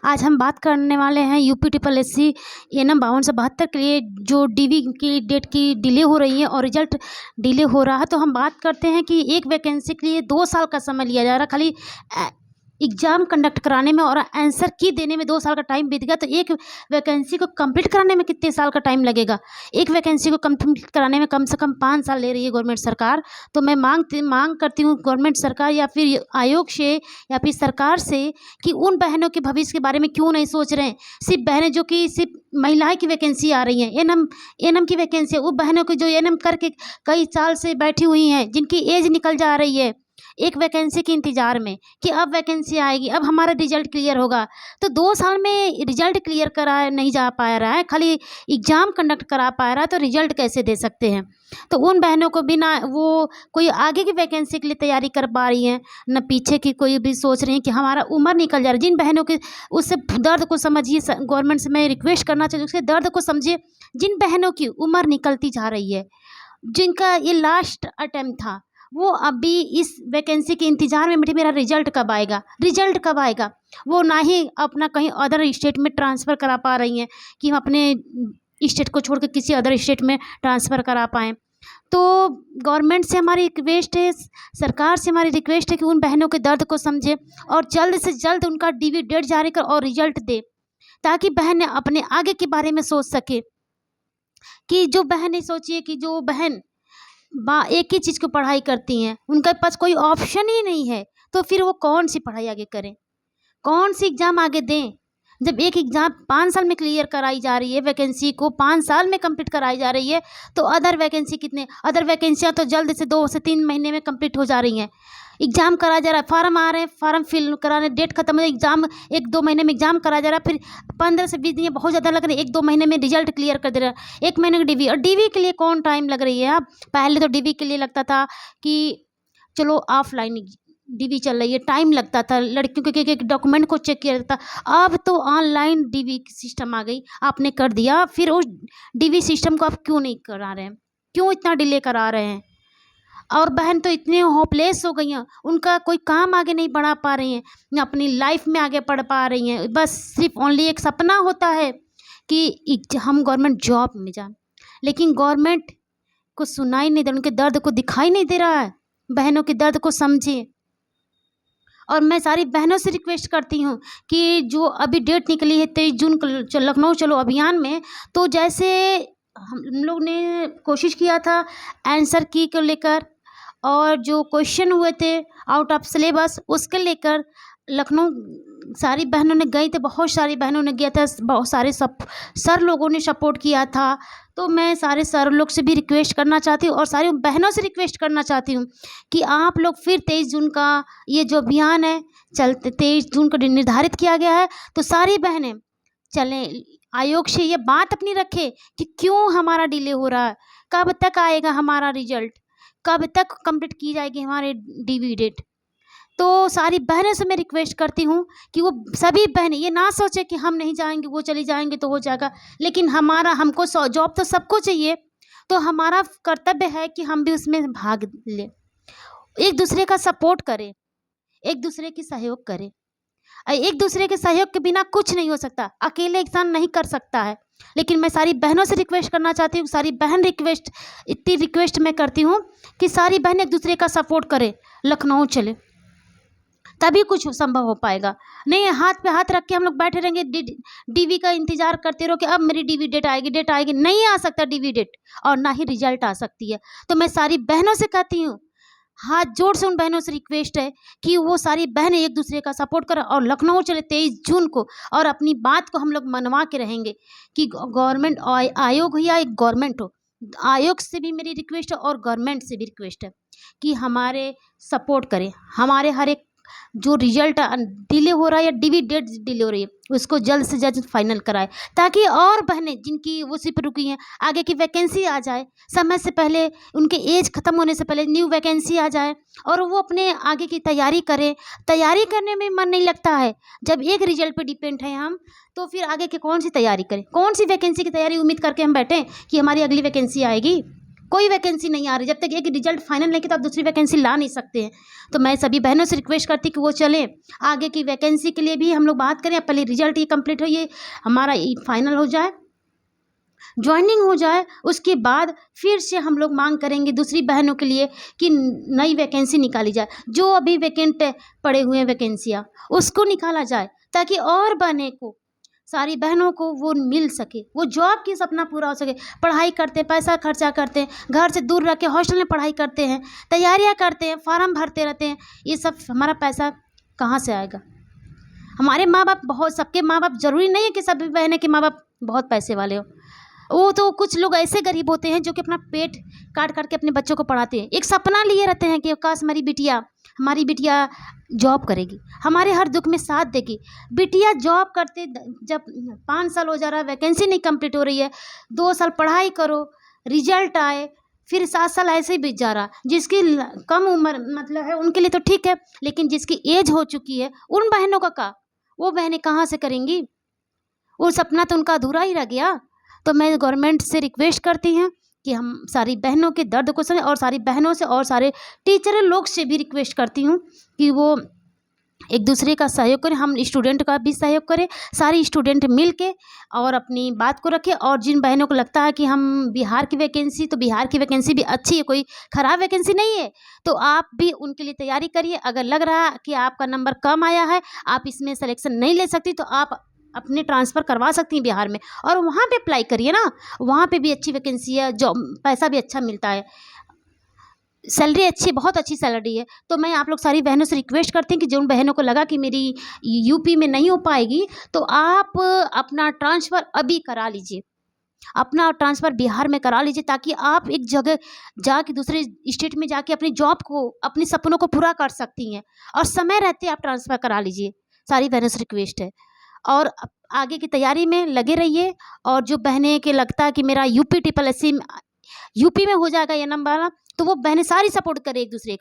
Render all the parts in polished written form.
आज हम बात करने वाले हैं यूपी ट्रिपल एससी एनएम 5272 के लिए जो डीवी की डेट की डिले हो रही है और रिजल्ट डिले हो रहा है। तो हम बात करते हैं कि एक वैकेंसी के लिए 2 साल का समय लिया जा रहा है खाली एग्ज़ाम कंडक्ट कराने में, और आंसर की देने में 2 साल का टाइम बीत गया। तो एक वैकेंसी को कंप्लीट कराने में कितने साल का टाइम लगेगा? एक वैकेंसी को कंप्लीट कराने में कम से कम 5 साल ले रही है गवर्नमेंट सरकार। तो मैं मांग करती हूँ गवर्नमेंट सरकार या फिर आयोग से या फिर सरकार से कि उन बहनों के भविष्य के बारे में क्यों नहीं सोच रहे हैं। सिर्फ बहनें जो कि सिर्फ महिलाएं की वैकेंसी आ रही हैं, एनएम की वैकेंसी है, वो बहनों की जो एनएम करके कई साल से बैठी हुई हैं, जिनकी एज निकल जा रही है एक वैकेंसी के इंतज़ार में कि अब वैकेंसी आएगी, अब हमारा रिजल्ट क्लियर होगा। तो 2 साल में रिजल्ट क्लियर करा नहीं जा पा रहा है, खाली एग्ज़ाम कंडक्ट करा पा रहा है, तो रिजल्ट कैसे दे सकते हैं? तो उन बहनों को बिना वो कोई आगे की वैकेंसी के लिए तैयारी कर पा रही हैं, न पीछे की कोई भी सोच रही हैं कि हमारा उम्र निकल जा रहा है। जिन बहनों के उससे दर्द को समझिए, गवर्नमेंट से मैं रिक्वेस्ट करना चाहती हूँ उसके दर्द को समझिए। जिन बहनों की उम्र निकलती जा रही है, जिनका ये लास्ट अटेम्प्ट था, वो अभी इस वैकेंसी के इंतज़ार में मेरा रिजल्ट कब आएगा, रिजल्ट कब आएगा। वो ना ही अपना कहीं अदर स्टेट में ट्रांसफ़र करा पा रही हैं कि हम अपने स्टेट को छोड़ के किसी अदर स्टेट में ट्रांसफ़र करा पाएँ। तो गवर्नमेंट से हमारी रिक्वेस्ट है, सरकार से हमारी रिक्वेस्ट है कि उन बहनों के दर्द को समझे और जल्द से जल्द उनका डीवी डेट जारी कर और रिजल्ट दे, ताकि बहनें अपने आगे के बारे में सोच सके। कि जो बहनें सोचिए कि जो बहन एक ही चीज़ को पढ़ाई करती हैं, उनके पास कोई ऑप्शन ही नहीं है, तो फिर वो कौन सी पढ़ाई आगे करें, कौन सी एग्ज़ाम आगे दें? जब एक एग्ज़ाम 5 साल में क्लियर कराई जा रही है, वैकेंसी को 5 साल में कंप्लीट कराई जा रही है, तो अदर वैकेंसियाँ तो जल्द से 2 से 3 महीने में कंप्लीट हो जा रही हैं। एग्ज़ाम कराया जा रहा है, फार्म आ रहे हैं, फार्म फिल कराने, डेट खत्म हो, एग्ज़ाम 1-2 महीने में एग्ज़ाम कराया जा रहा है, फिर 15 से 20 दिन बहुत ज़्यादा लग रहे हैं, 1-2 महीने में रिजल्ट क्लियर कर दे रहा है। 1 महीने का डीवी, और डीवी के लिए कौन टाइम लग रही है? अब पहले तो डीवी के लिए लगता था कि चलो ऑफलाइन डीवी चल रही है, टाइम लगता था, लड़कियों के एक डॉक्यूमेंट को चेक किया जाता। अब तो ऑनलाइन डीवी सिस्टम आ गई, आपने कर दिया, फिर उस डीवी सिस्टम को आप क्यों नहीं करा रहे हैं, क्यों इतना डिले करा रहे हैं? और बहन तो इतने होपलेस हो गई हैं, उनका कोई काम आगे नहीं बढ़ा पा रही हैं, ना अपनी लाइफ में आगे बढ़ पा रही हैं। बस सिर्फ ओनली एक सपना होता है कि हम गवर्नमेंट जॉब में जाएं, लेकिन गवर्नमेंट को सुनाई नहीं दे, उनके दर्द को दिखाई नहीं दे रहा है। बहनों के दर्द को समझिए। और मैं सारी बहनों से रिक्वेस्ट करती हूँ कि जो अभी डेट निकली है 23 जून को लखनऊ चलो अभियान में, तो जैसे हम लोग ने कोशिश किया था आंसर की को लेकर, और जो क्वेश्चन हुए थे आउट ऑफ सिलेबस उसके लेकर लखनऊ सारी बहनों ने गई थे, बहुत सारी बहनों ने गया था, बहुत सारे सर लोगों ने सपोर्ट किया था। तो मैं सारे सर लोग से भी रिक्वेस्ट करना चाहती हूँ और सारी बहनों से रिक्वेस्ट करना चाहती हूँ कि आप लोग फिर 23 जून का ये जो अभियान है चलते 23 जून को निर्धारित किया गया है, तो सारी बहनें चलें, आयोग से ये बात अपनी रखें कि क्यों हमारा डिले हो रहा है, कब तक आएगा हमारा रिजल्ट, कब तक कंप्लीट की जाएगी हमारे डीवी डेट। तो सारी बहनें से मैं रिक्वेस्ट करती हूँ कि वो सभी बहनें ये ना सोचे कि हम नहीं जाएंगे, वो चली जाएंगे तो हो जाएगा, लेकिन हमको जॉब तो सबको चाहिए, तो हमारा कर्तव्य है कि हम भी उसमें भाग लें, एक दूसरे का सपोर्ट करें, एक दूसरे की सहयोग करें। एक दूसरे के सहयोग के बिना कुछ नहीं हो सकता, अकेले इंसान नहीं कर सकता है। लेकिन मैं सारी बहनों से रिक्वेस्ट करना चाहती हूँ, सारी बहन इतनी रिक्वेस्ट मैं करती हूँ कि सारी बहन एक दूसरे का सपोर्ट करें, लखनऊ चले, तभी कुछ संभव हो पाएगा। नहीं हाथ पे हाथ रख के हम लोग बैठे रहेंगे, डीवी का इंतजार करते रहो कि अब मेरी डीवी डेट आएगी, नहीं आ सकता डीवी डेट, और ना ही रिजल्ट आ सकती है। तो मैं सारी बहनों से कहती हूँ, हाथ जोड़ से उन बहनों से रिक्वेस्ट है कि वो सारी बहनें एक दूसरे का सपोर्ट करें और लखनऊ चले 23 जून को, और अपनी बात को हम लोग मनवा के रहेंगे कि गवर्नमेंट आयोग हो या एक गवर्नमेंट हो, आयोग से भी मेरी रिक्वेस्ट है और गवर्नमेंट से भी रिक्वेस्ट है कि हमारे सपोर्ट करें, हमारे हर एक जो रिजल्ट डिले हो रहा है या डीवी डेट डिले हो रही है उसको जल्द से जल्द फाइनल कराए, ताकि और बहनें जिनकी वो सिर्फ रुकी हैं आगे की वैकेंसी आ जाए समय से पहले, उनके एज ख़त्म होने से पहले न्यू वैकेंसी आ जाए और वो अपने आगे की तैयारी करें। तैयारी करने में मन नहीं लगता है, जब एक रिजल्ट पे डिपेंड है हम, तो फिर आगे की कौन सी तैयारी करें, कौन सी वैकेंसी की तैयारी उम्मीद करके हम बैठें कि हमारी अगली वैकेंसी आएगी। कोई वैकेंसी नहीं आ रही। जब तक एक रिजल्ट फाइनल नहीं किया तो आप दूसरी वैकेंसी ला नहीं सकते हैं। तो मैं सभी बहनों से रिक्वेस्ट करती कि वो चलें, आगे की वैकेंसी के लिए भी हम लोग बात करें। पहले रिजल्ट ये कंप्लीट हो, ये हमारा फाइनल हो जाए, ज्वाइनिंग हो जाए, उसके बाद फिर से हम लोग मांग करेंगे दूसरी बहनों के लिए कि नई वैकेंसी निकाली जाए। जो अभी वैकेंट पड़े हुए हैं वैकेंसियाँ, उसको निकाला जाए ताकि और बहनें को, सारी बहनों को वो मिल सके, वो जॉब की सपना पूरा हो सके। पढ़ाई करते हैं, पैसा खर्चा करते हैं, घर से दूर रह के हॉस्टल में पढ़ाई करते हैं, तैयारियां करते हैं, फार्म भरते रहते हैं, ये सब हमारा पैसा कहाँ से आएगा? हमारे माँ बाप बहुत, सबके माँ बाप, ज़रूरी नहीं है कि सभी बहनें के माँ बाप बहुत पैसे वाले हो। वो तो कुछ लोग ऐसे गरीब होते हैं जो कि अपना पेट काट काट के अपने बच्चों को पढ़ाते हैं। एक सपना लिए रहते हैं कि काश हमारी बिटिया जॉब करेगी, हमारे हर दुख में साथ देगी। बिटिया जॉब करते जब 5 साल हो जा रहा है, वैकेंसी नहीं कंप्लीट हो रही है, 2 साल पढ़ाई करो, रिजल्ट आए, फिर 7 साल ऐसे ही बीत जा रहा। जिसकी कम उम्र मतलब है उनके लिए तो ठीक है, लेकिन जिसकी एज हो चुकी है उन बहनों का वो बहनें कहाँ से करेंगी? वो सपना तो उनका अधूरा ही रह गया। तो मैं गवर्नमेंट से रिक्वेस्ट करती हूँ कि हम सारी बहनों के दर्द को समझें, और सारी बहनों से और सारे टीचर लोग से भी रिक्वेस्ट करती हूँ कि वो एक दूसरे का सहयोग करें, हम स्टूडेंट का भी सहयोग करें, सारी स्टूडेंट मिल के और अपनी बात को रखें। और जिन बहनों को लगता है कि हम बिहार की वैकेंसी, तो बिहार की वैकेंसी भी अच्छी है, कोई ख़राब वैकेंसी नहीं है, तो आप भी उनके लिए तैयारी करिए। अगर लग रहा है कि आपका नंबर कम आया है, आप इसमें सिलेक्शन नहीं ले सकती, तो आप अपने ट्रांसफ़र करवा सकती हैं बिहार में, और वहाँ पे अप्लाई करिए ना, वहाँ पे भी अच्छी वैकेंसी है, जॉब पैसा भी अच्छा मिलता है, सैलरी अच्छी, बहुत अच्छी सैलरी है। तो मैं आप लोग सारी बहनों से रिक्वेस्ट करती हूँ कि जिन बहनों को लगा कि मेरी यूपी में नहीं हो पाएगी, तो आप अपना ट्रांसफ़र अभी करा लीजिए, अपना ट्रांसफ़र बिहार में करा लीजिए, ताकि आप एक जगह जाके दूसरे स्टेट में जाके अपनी जॉब को, अपने सपनों को पूरा कर सकती हैं। और समय रहते आप ट्रांसफ़र करा लीजिए, सारी बहनों से रिक्वेस्ट है। और आगे की तैयारी में लगे रहिए। और जो बहनें के लगता है कि मेरा यूपी में हो जाएगा ये नंबर, तो वो बहनें सारी सपोर्ट करें, एक दूसरे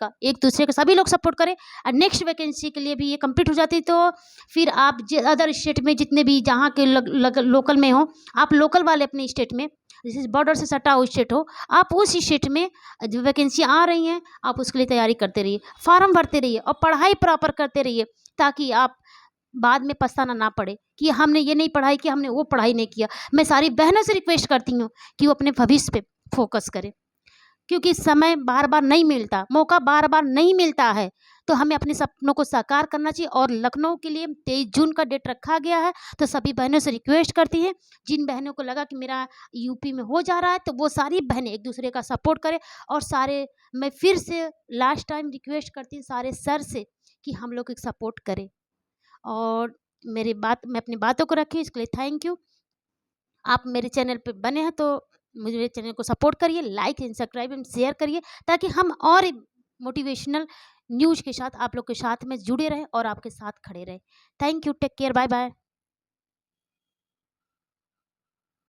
का सभी लोग सपोर्ट करें, और नेक्स्ट वैकेंसी के लिए भी ये कंप्लीट हो जाती है। तो फिर आप अदर स्टेट में जितने भी जहाँ के लोकल में हो, आप लोकल वाले अपने स्टेट में, जैसे बॉर्डर से सटा हुआ स्टेट हो, आप उस स्टेट में जो वैकेंसी आ रही हैं आप उसके लिए तैयारी करते रहिए, फार्म भरते रहिए और पढ़ाई प्रॉपर करते रहिए, ताकि आप बाद में पछताना ना पड़े कि हमने ये नहीं पढ़ाई किया, हमने वो पढ़ाई नहीं किया। मैं सारी बहनों से रिक्वेस्ट करती हूँ कि वो अपने भविष्य पे फोकस करें, क्योंकि समय बार बार नहीं मिलता, मौका बार बार नहीं मिलता है। तो हमें अपने सपनों को साकार करना चाहिए। और लखनऊ के लिए 23 जून का डेट रखा गया है। तो सभी बहनों से रिक्वेस्ट करती हैं, जिन बहनों को लगा कि मेरा यूपी में हो जा रहा है, तो वो सारी बहनें एक दूसरे का सपोर्ट करें। और सारे, मैं फिर से लास्ट टाइम रिक्वेस्ट करती हूँ सारे सर से कि हम लोग एक सपोर्ट करें। और मैं अपनी बातों को रखी, इसके लिए थैंक यू। आप मेरे चैनल पे बने हैं तो मेरे चैनल को सपोर्ट करिए, like and subscribe and share करिए, ताकि हम और मोटिवेशनल न्यूज़ के साथ आप लोग के साथ में जुड़े रहें और आपके साथ खड़े रहें। Thank you, take care, bye bye.